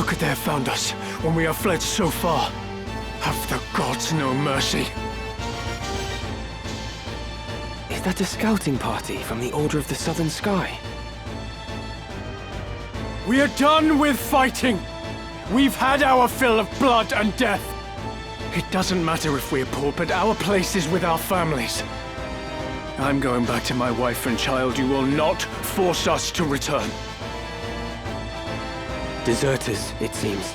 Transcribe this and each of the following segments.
could they have found us when we have fled so far? Have the gods no mercy? Is that a scouting party from the Order of the Southern Sky? We are done with fighting! We've had our fill of blood and death! It doesn't matter if we're poor, but our place is with our families. I'm going back to my wife and child. You will not force us to return. Deserters, it seems.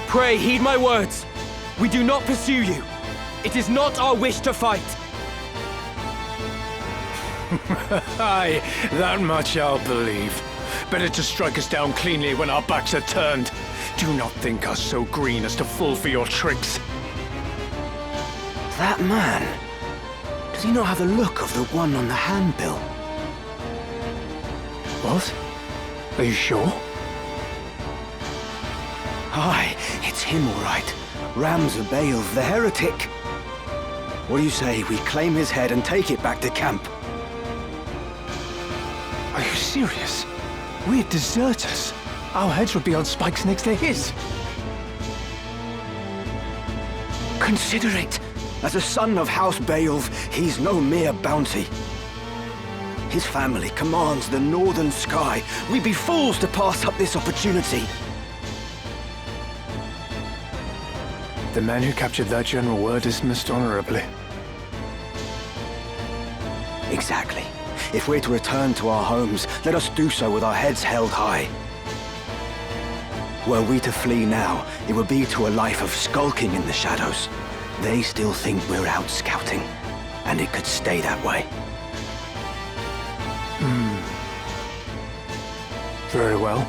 Pray, heed my words. We do not pursue you. It is not our wish to fight. Aye, that much I'll believe. Better to strike us down cleanly when our backs are turned. Do not think us so green as to fall for your tricks. That man... does he not have the look of the one on the handbill? What? Are you sure? Aye, it's him all right. Ramzabael, the heretic. What do you say we claim his head and take it back to camp? Are you serious? We're deserters. Our heads would be on spikes next to his. Consider it. As a son of House Beowulf, he's no mere bounty. His family commands the northern sky. We'd be fools to pass up this opportunity. The man who captured that general were dismissed honorably. Exactly. If we're to return to our homes, let us do so with our heads held high. Were we to flee now, it would be to a life of skulking in the shadows. They still think we're out scouting, and it could stay that way. Very well.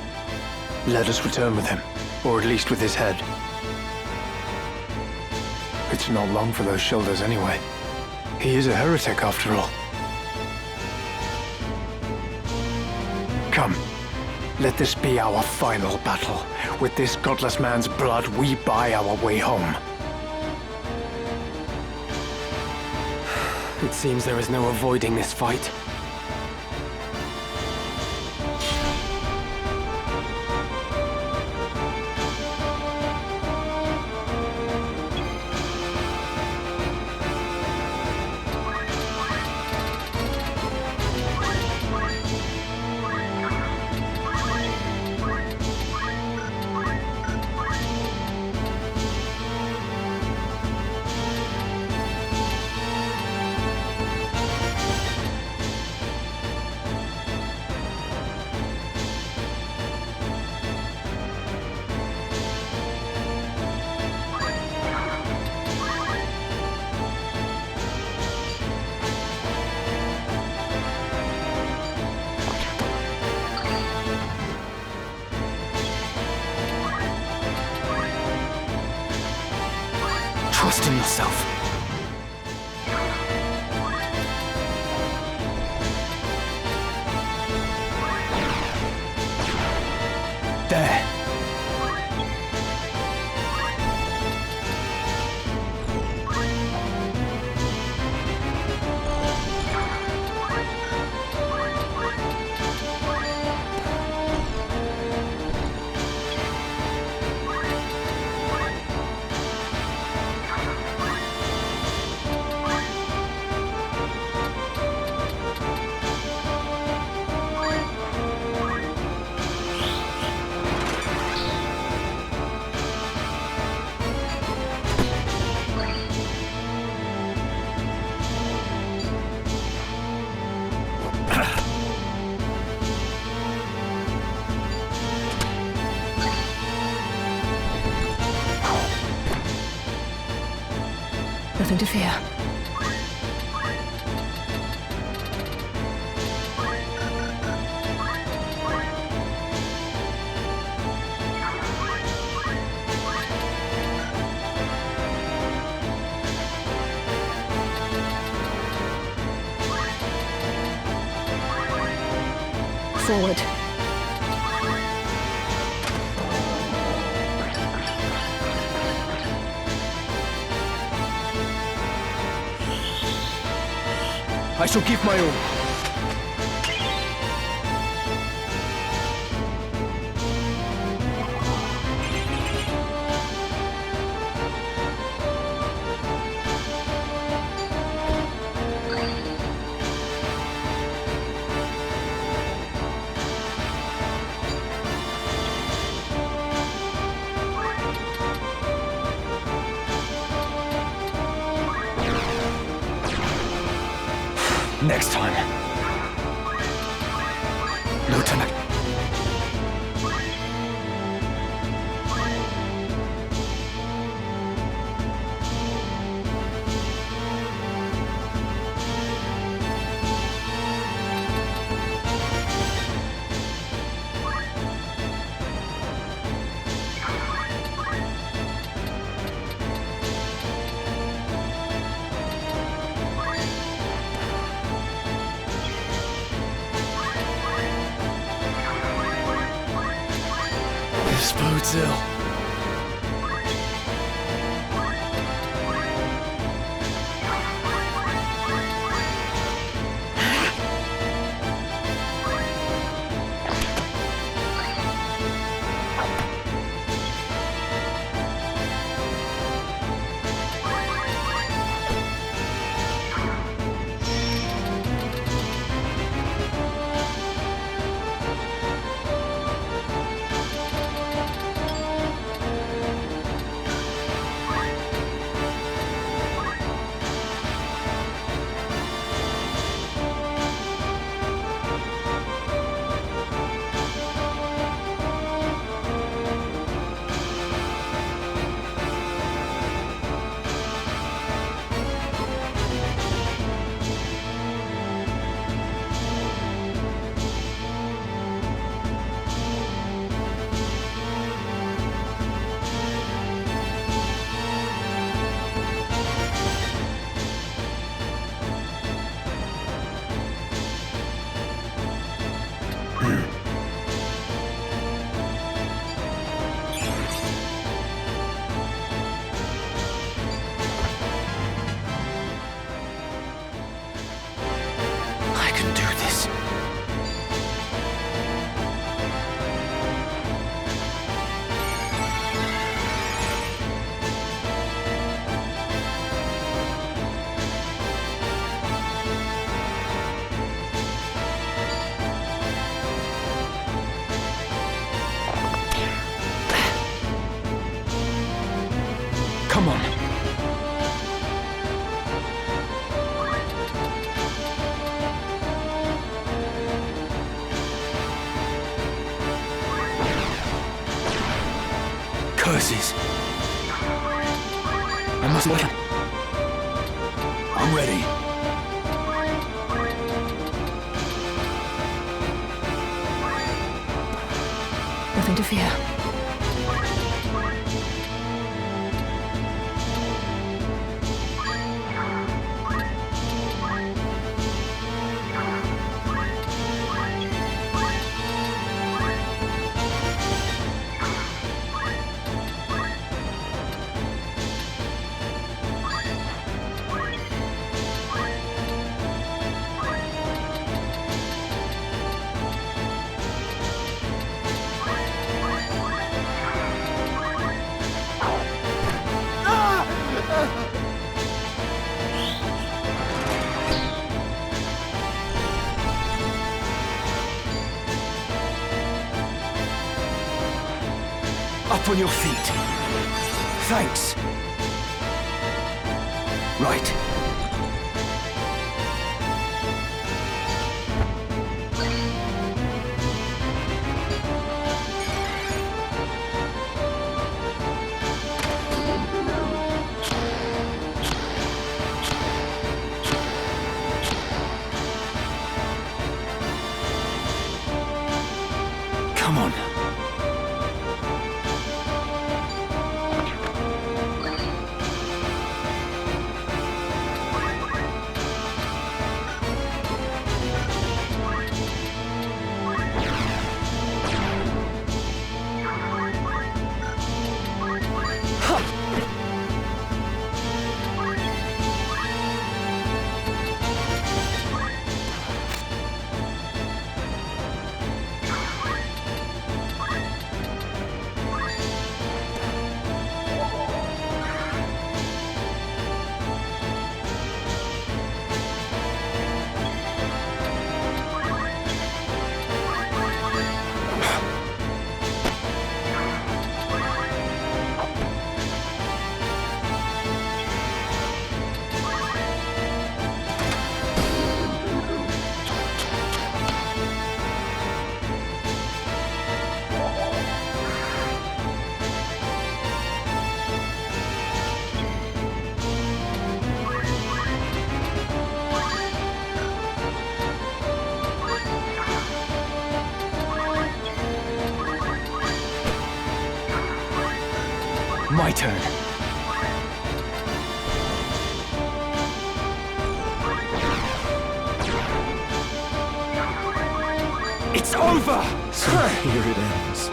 Let us return with him, or at least with his head. It's not long for those shoulders anyway. He is a heretic after all. Come, let this be our final battle. With this godless man's blood, we buy our way home. It seems there is no avoiding this fight. Trust in yourself. There. Nothing to fear. Forward. I shall give my all. Next time. Lieutenant. This bodes ill. I can do this. Come on. Curses. I must wait. I'm ready. Nothing to fear. Up on your feet. Thanks. Right. Come on. My turn. It's over! So here it ends.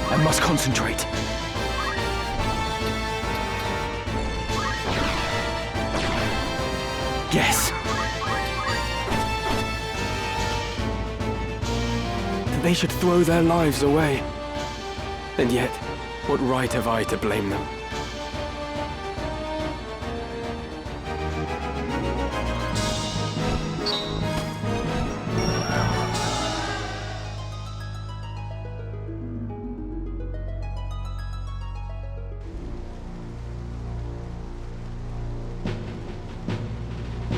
I must concentrate. Yes. They should throw their lives away. And yet, what right have I to blame them?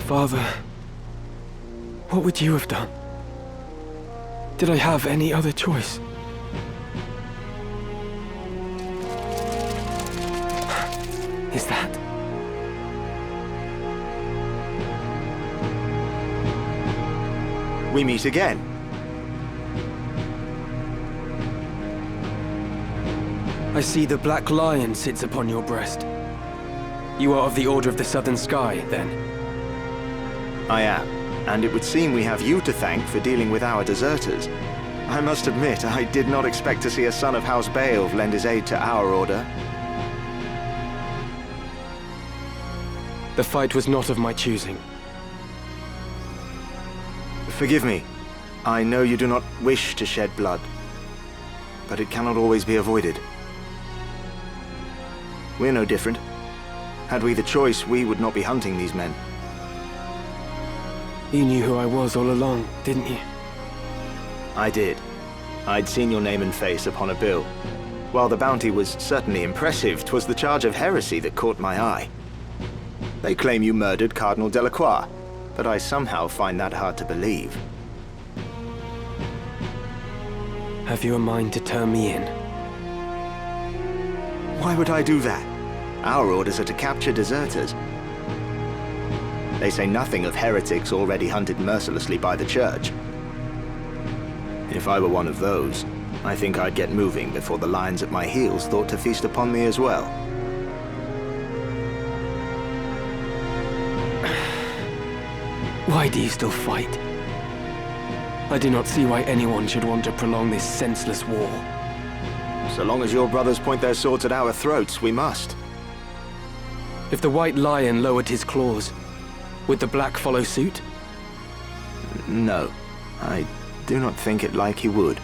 Father, what would you have done? Did I have any other choice? Is that? We meet again. I see the Black Lion sits upon your breast. You are of the Order of the Southern Sky, then? I am, and it would seem we have you to thank for dealing with our deserters. I must admit, I did not expect to see a son of House Beowulf lend his aid to our order. The fight was not of my choosing. Forgive me. I know you do not wish to shed blood, but it cannot always be avoided. We're no different. Had we the choice, we would not be hunting these men. You knew who I was all along, didn't you? I did. I'd seen your name and face upon a bill. While the bounty was certainly impressive, 'twas the charge of heresy that caught my eye. They claim you murdered Cardinal Delacroix, but I somehow find that hard to believe. Have you a mind to turn me in? Why would I do that? Our orders are to capture deserters. They say nothing of heretics already hunted mercilessly by the Church. If I were one of those, I think I'd get moving before the lions at my heels thought to feast upon me as well. Why do you still fight? I do not see why anyone should want to prolong this senseless war. So long as your brothers point their swords at our throats, we must. If the White Lion lowered his claws, would the Black follow suit? No, I do not think it like he would.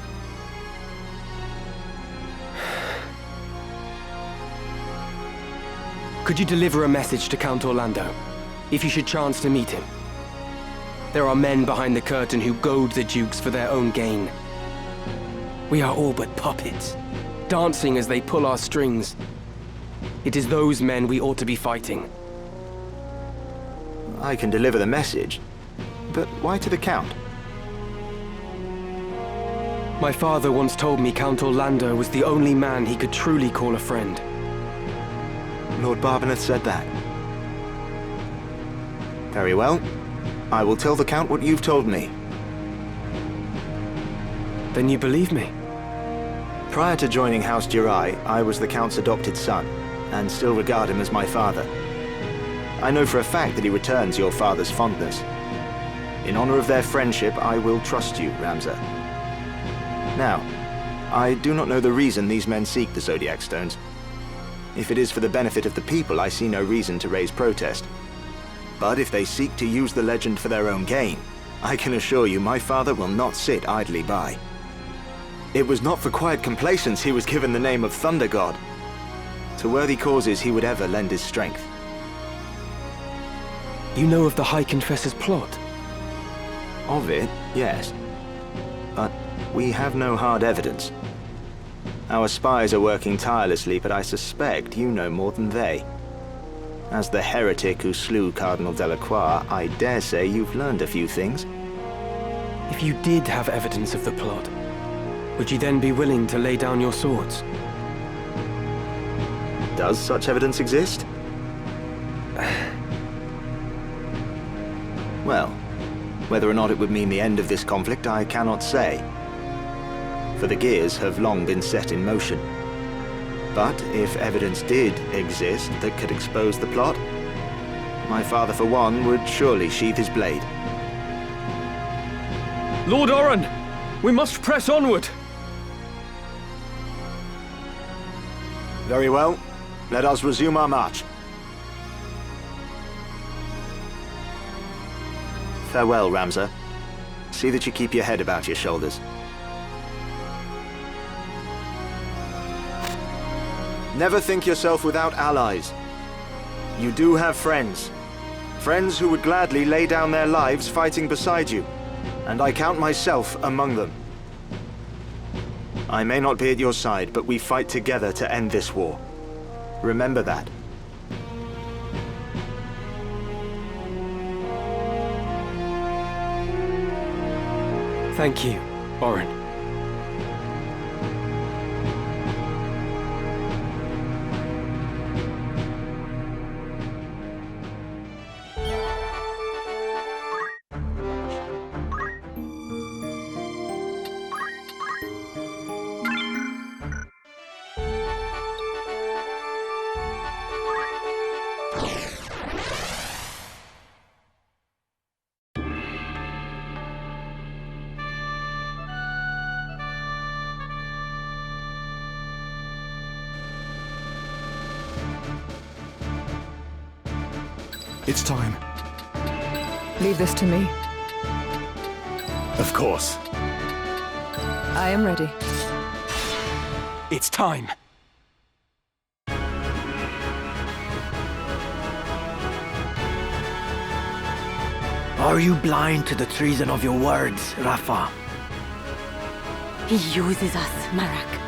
Could you deliver a message to Count Orlando, if you should chance to meet him? There are men behind the curtain who goad the dukes for their own gain. We are all but puppets, dancing as they pull our strings. It is those men we ought to be fighting. I can deliver the message, but why to the Count? My father once told me Count Orlando was the only man he could truly call a friend. Lord Barbeneth said that. Very well. I will tell the Count what you've told me. Then you believe me? Prior to joining House Jirai, I was the Count's adopted son, and still regard him as my father. I know for a fact that he returns your father's fondness. In honor of their friendship, I will trust you, Ramza. Now, I do not know the reason these men seek the Zodiac Stones. If it is for the benefit of the people, I see no reason to raise protest. But if they seek to use the legend for their own gain, I can assure you my father will not sit idly by. It was not for quiet complacence he was given the name of Thunder God. To worthy causes he would ever lend his strength. You know of the High Confessor's plot? Of it, yes. But we have no hard evidence. Our spies are working tirelessly, but I suspect you know more than they. As the heretic who slew Cardinal Delacroix, I dare say you've learned a few things. If you did have evidence of the plot, would you then be willing to lay down your swords? Does such evidence exist? Well, whether or not it would mean the end of this conflict, I cannot say. For the gears have long been set in motion. But if evidence did exist that could expose the plot, my father, for one, would surely sheathe his blade. Lord Oren, we must press onward. Very well. Let us resume our march. Farewell, Ramza. See that you keep your head about your shoulders. Never think yourself without allies. You do have friends. Friends who would gladly lay down their lives fighting beside you. And I count myself among them. I may not be at your side, but we fight together to end this war. Remember that. Thank you, Oren. It's time. Leave this to me. Of course. I am ready. It's time. Are you blind to the treason of your words, Rafa? He uses us, Marak.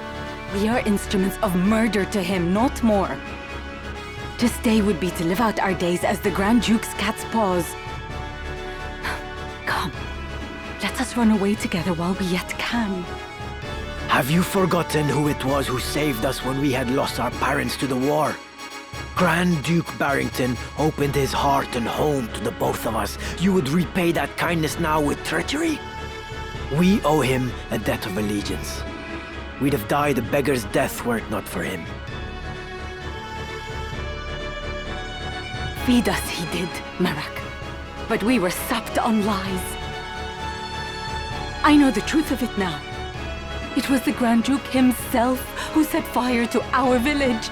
We are instruments of murder to him, not more. To stay would be to live out our days as the Grand Duke's cat's paws. Come, let us run away together while we yet can. Have you forgotten who it was who saved us when we had lost our parents to the war? Grand Duke Barrington opened his heart and home to the both of us. You would repay that kindness now with treachery? We owe him a debt of allegiance. We'd have died a beggar's death were it not for him. Feed us he did, Marak. But we were supped on lies. I know the truth of it now. It was the Grand Duke himself who set fire to our village.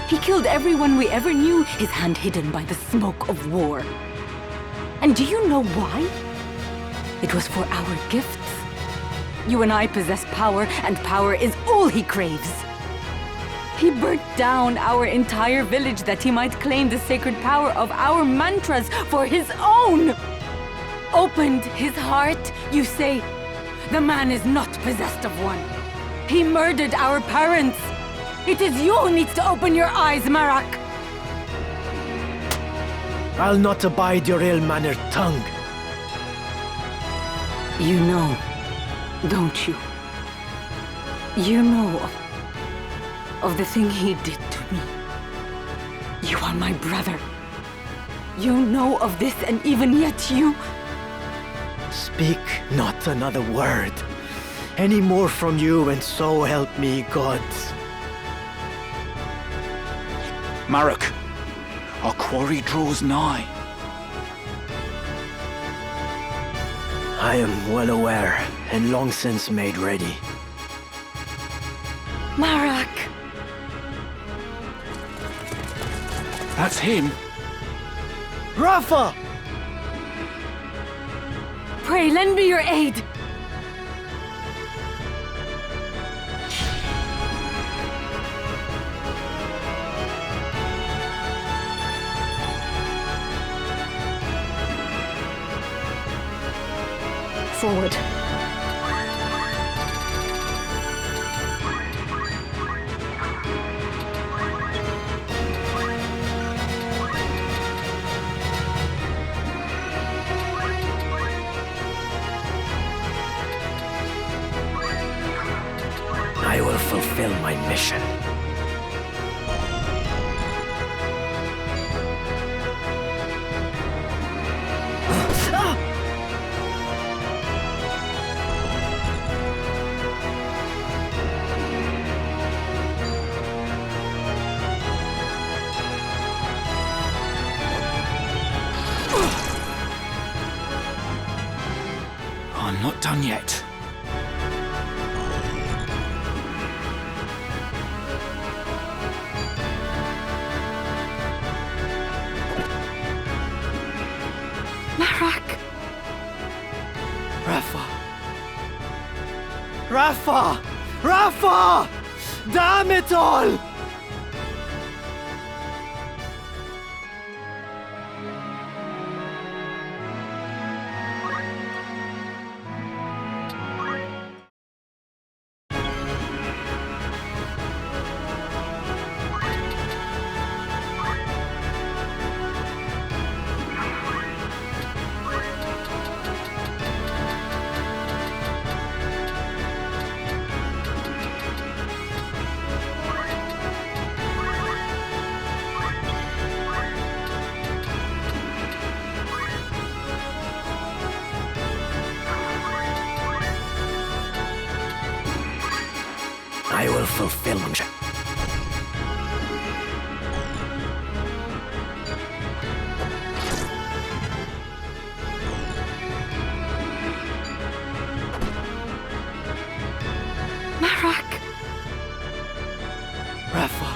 He killed everyone we ever knew, his hand hidden by the smoke of war. And do you know why? It was for our gifts. You and I possess power, and power is all he craves. He burnt down our entire village that he might claim the sacred power of our mantras for his own. Opened his heart, you say. The man is not possessed of one. He murdered our parents. It is you who needs to open your eyes, Marak. I'll not abide your ill-mannered tongue. You know, don't you? You know of the thing he did to me. You are my brother. You know of this, and even yet you... Speak not another word. Any more from you, and so help me, gods. Marak, our quarry draws nigh. I am well aware, and long since made ready. Marak! That's him. Rafa! Pray, lend me your aid! Forward. I will fulfill my mission. I'm not done yet. Marak! Rafa! Rafa! Rafa! Damn it all! I will fulfill my mission. Marak! Rafa!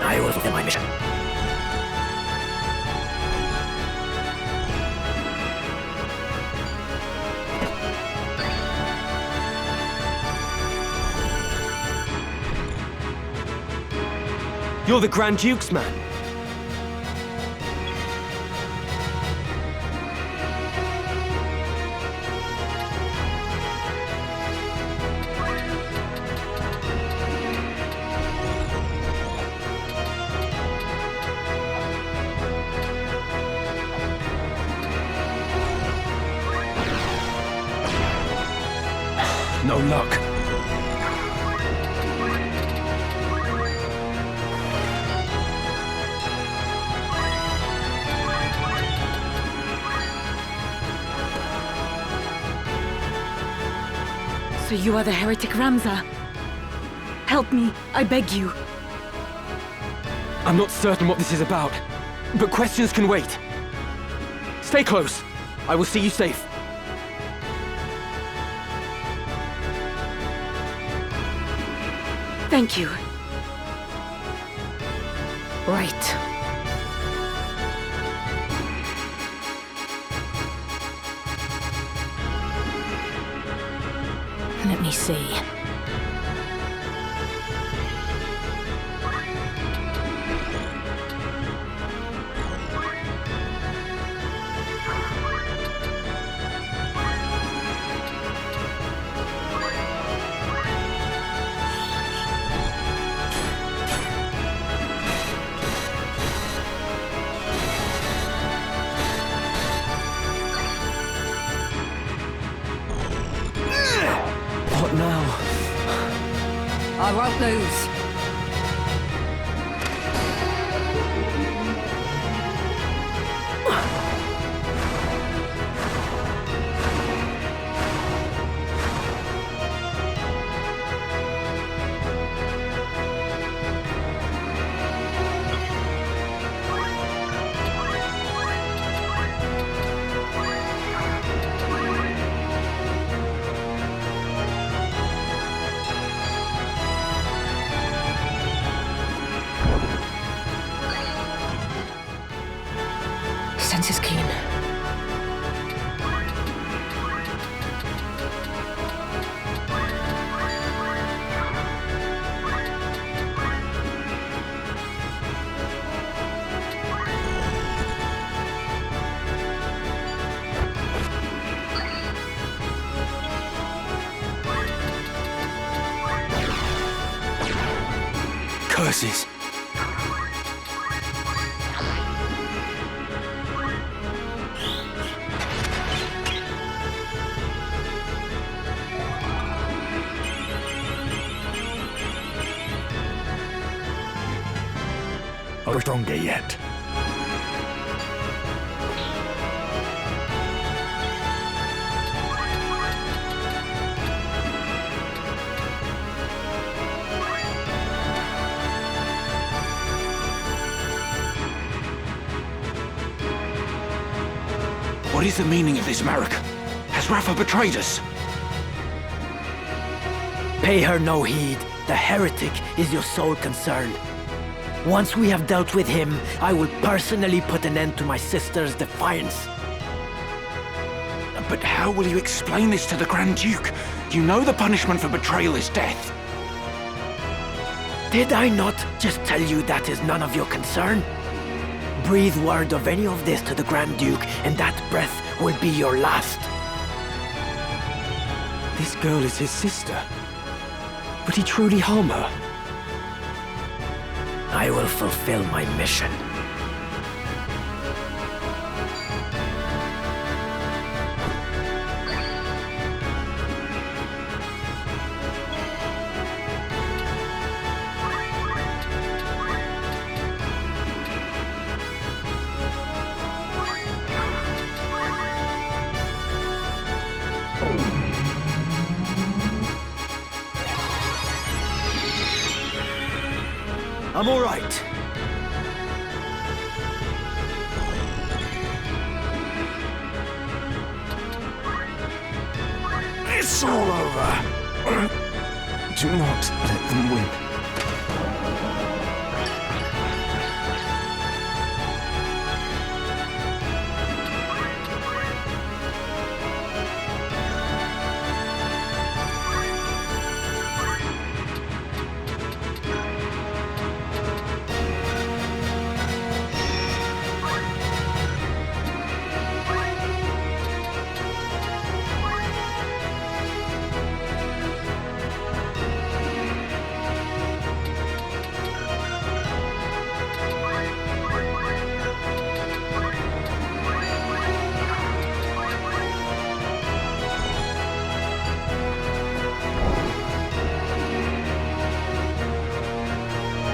I will fulfill my mission. You're the Grand Duke's man. No luck. So you are the heretic Ramza? Help me, I beg you. I'm not certain what this is about, but questions can wait. Stay close. I will see you safe. Thank you. Right. Let me see. What now? I won't lose. Sense is keen. Curses! Or stronger yet. What is the meaning of this, Marek? Has Rafa betrayed us? Pay her no heed. The heretic is your sole concern. Once we have dealt with him, I will personally put an end to my sister's defiance. But how will you explain this to the Grand Duke? You know the punishment for betrayal is death. Did I not just tell you that is none of your concern? Breathe word of any of this to the Grand Duke, and that breath will be your last. This girl is his sister. Would he truly harm her? I will fulfill my mission. I'm all right. It's all over. Do not let them win.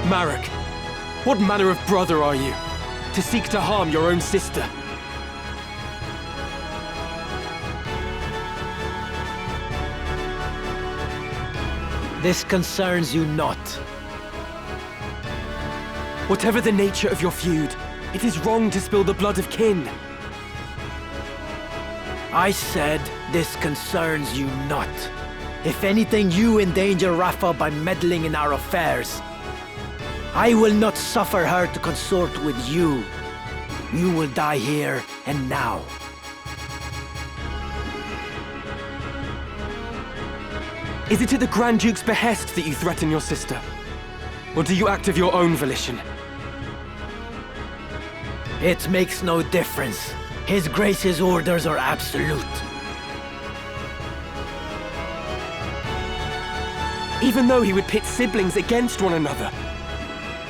Marek, what manner of brother are you, to seek to harm your own sister? This concerns you not. Whatever the nature of your feud, it is wrong to spill the blood of kin. I said this concerns you not. If anything, you endanger Rafa by meddling in our affairs. I will not suffer her to consort with you. You will die here and now. Is it at the Grand Duke's behest that you threaten your sister? Or do you act of your own volition? It makes no difference. His Grace's orders are absolute. Even though he would pit siblings against one another.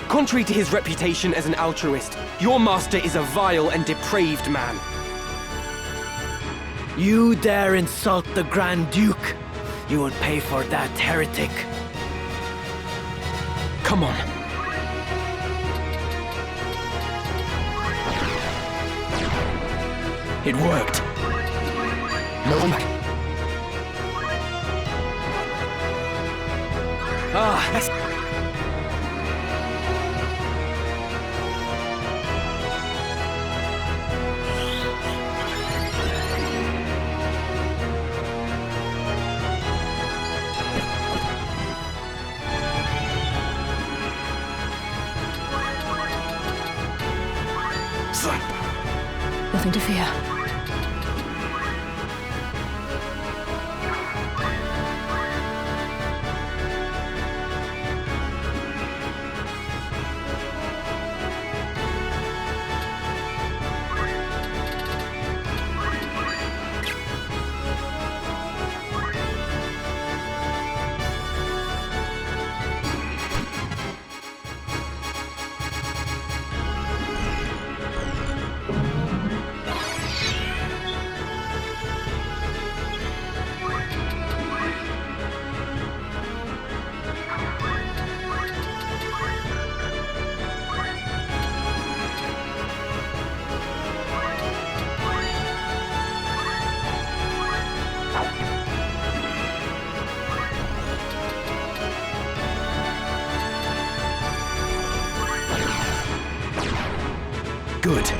Contrary to his reputation as an altruist, your master is a vile and depraved man. You dare insult the Grand Duke? You would pay for that, heretic. Come on. It worked. No one back. Ah, that's... Nothing to fear. Good.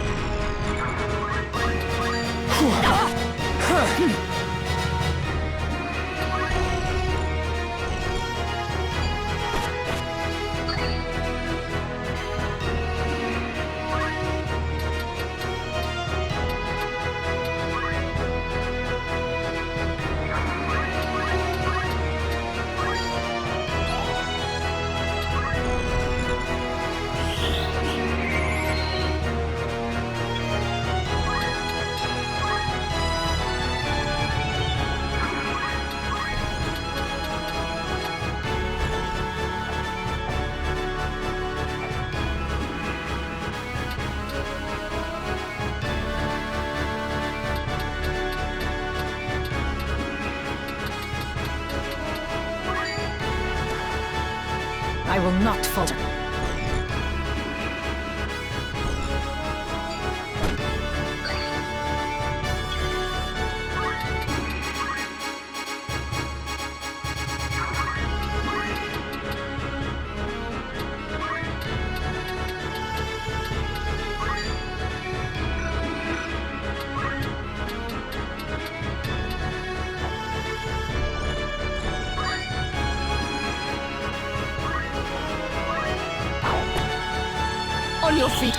I will not falter. On your feet.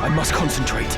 I must concentrate.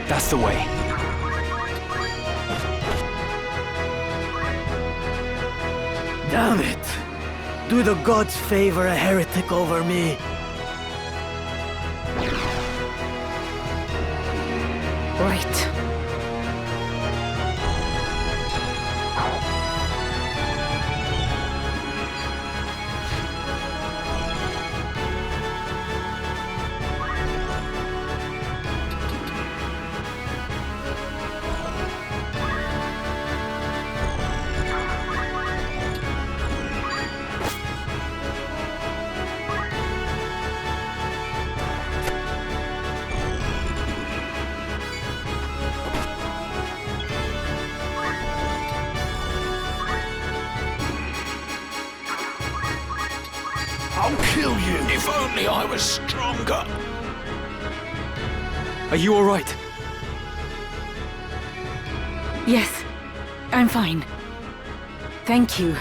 That's the way. Damn it! Do the gods favor a heretic over me? Right. I'll kill you. If only I was stronger. Are you all right? Yes, I'm fine. Thank you.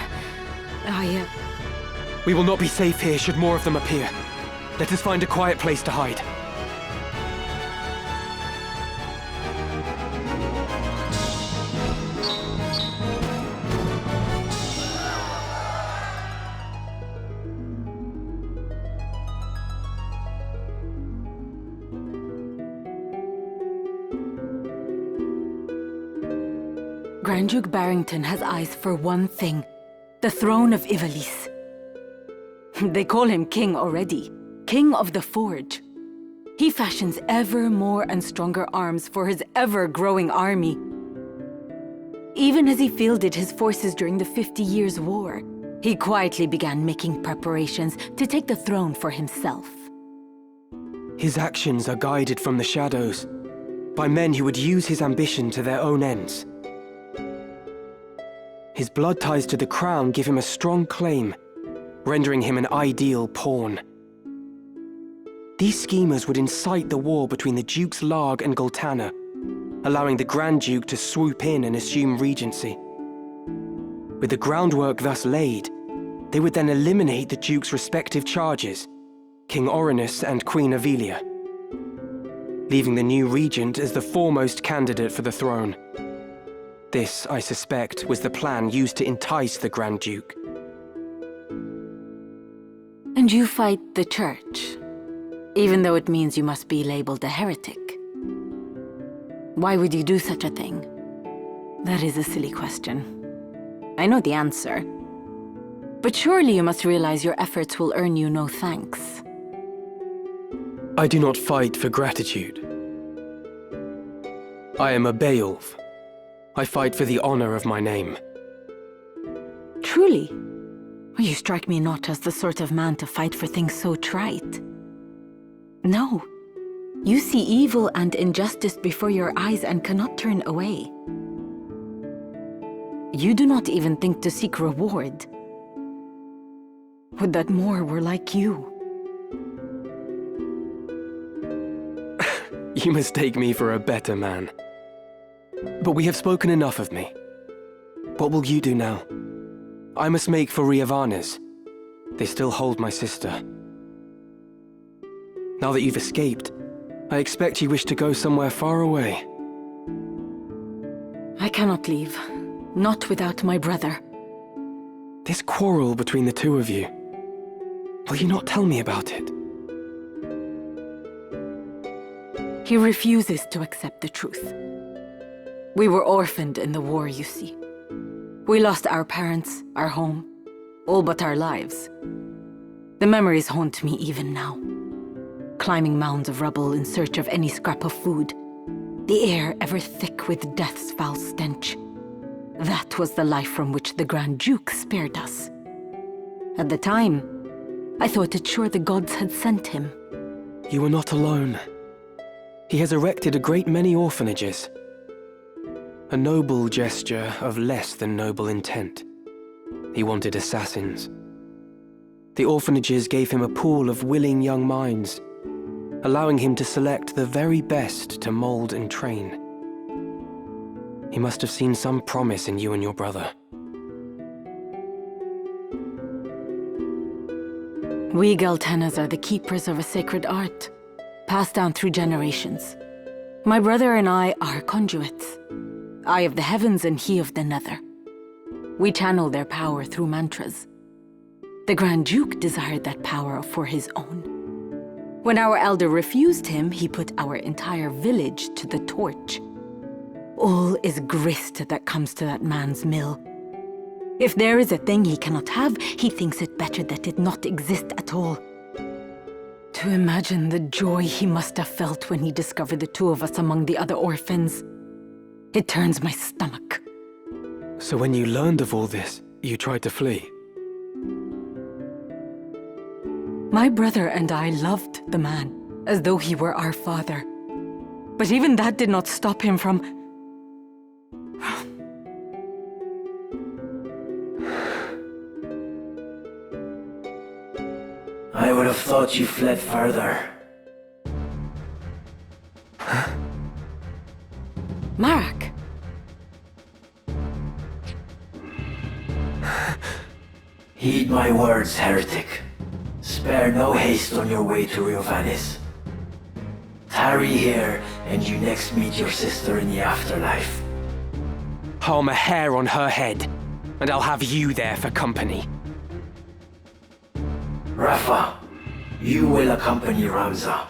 We will not be safe here should more of them appear. Let us find a quiet place to hide. Grand Duke Barrington has eyes for one thing. The throne of Ivalice. They call him king already. King of the Forge. He fashions ever more and stronger arms for his ever-growing army. Even as he fielded his forces during the 50 Years' War, he quietly began making preparations to take the throne for himself. His actions are guided from the shadows, by men who would use his ambition to their own ends. His blood ties to the crown give him a strong claim, rendering him an ideal pawn. These schemers would incite the war between the Dukes Larg and Goltana, allowing the Grand Duke to swoop in and assume regency. With the groundwork thus laid, they would then eliminate the Duke's respective charges, King Orinus and Queen Avelia, leaving the new regent as the foremost candidate for the throne. This, I suspect, was the plan used to entice the Grand Duke. And you fight the Church, even though it means you must be labeled a heretic. Why would you do such a thing? That is a silly question. I know the answer. But surely you must realize your efforts will earn you no thanks. I do not fight for gratitude. I am a Beowulf. I fight for the honor of my name. Truly? You strike me not as the sort of man to fight for things so trite. No. You see evil and injustice before your eyes and cannot turn away. You do not even think to seek reward. Would that more were like you. You mistake me for a better man. But we have spoken enough of me. What will you do now? I must make for Riavanes. They still hold my sister. Now that you've escaped, I expect you wish to go somewhere far away. I cannot leave. Not without my brother. This quarrel between the two of you. Will you not tell me about it? He refuses to accept the truth. We were orphaned in the war, you see. We lost our parents, our home, all but our lives. The memories haunt me even now. Climbing mounds of rubble in search of any scrap of food. The air ever thick with death's foul stench. That was the life from which the Grand Duke spared us. At the time, I thought it sure the gods had sent him. You are not alone. He has erected a great many orphanages. A noble gesture of less than noble intent. He wanted assassins. The orphanages gave him a pool of willing young minds, allowing him to select the very best to mold and train. He must have seen some promise in you and your brother. We Galtanas are the keepers of a sacred art, passed down through generations. My brother and I are conduits. I of the heavens and he of the nether. We channel their power through mantras. The Grand Duke desired that power for his own. When our elder refused him, he put our entire village to the torch. All is grist that comes to that man's mill. If there is a thing he cannot have, he thinks it better that it not exist at all. To imagine the joy he must have felt when he discovered the two of us among the other orphans. It turns my stomach. So when you learned of all this, you tried to flee? My brother and I loved the man, as though he were our father. But even that did not stop him from... I would have thought you fled further. Marak! Heed my words, heretic. Spare no haste on your way to Ivalice. Tarry here, and you next meet your sister in the afterlife. Harm a hair on her head, and I'll have you there for company. Rafa, you will accompany Ramza.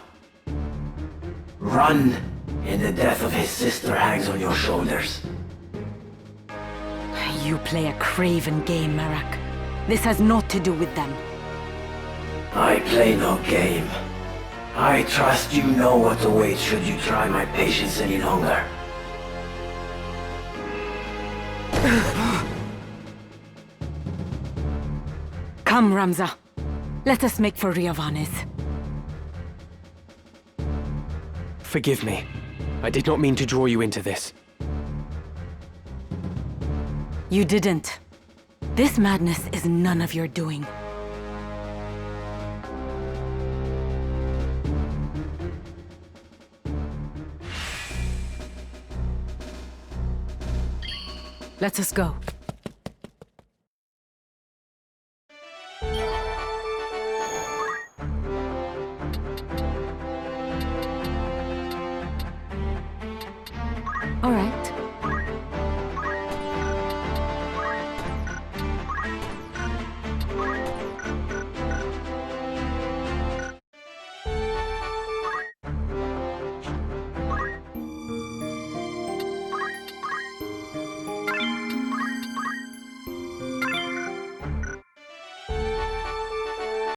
Run, and the death of his sister hangs on your shoulders. You play a craven game, Marak. This has naught to do with them. I play no game. I trust you know what awaits should you try my patience any longer. Come, Ramza. Let us make for Riavanes. Forgive me. I did not mean to draw you into this. You didn't. This madness is none of your doing. Let us go. All right.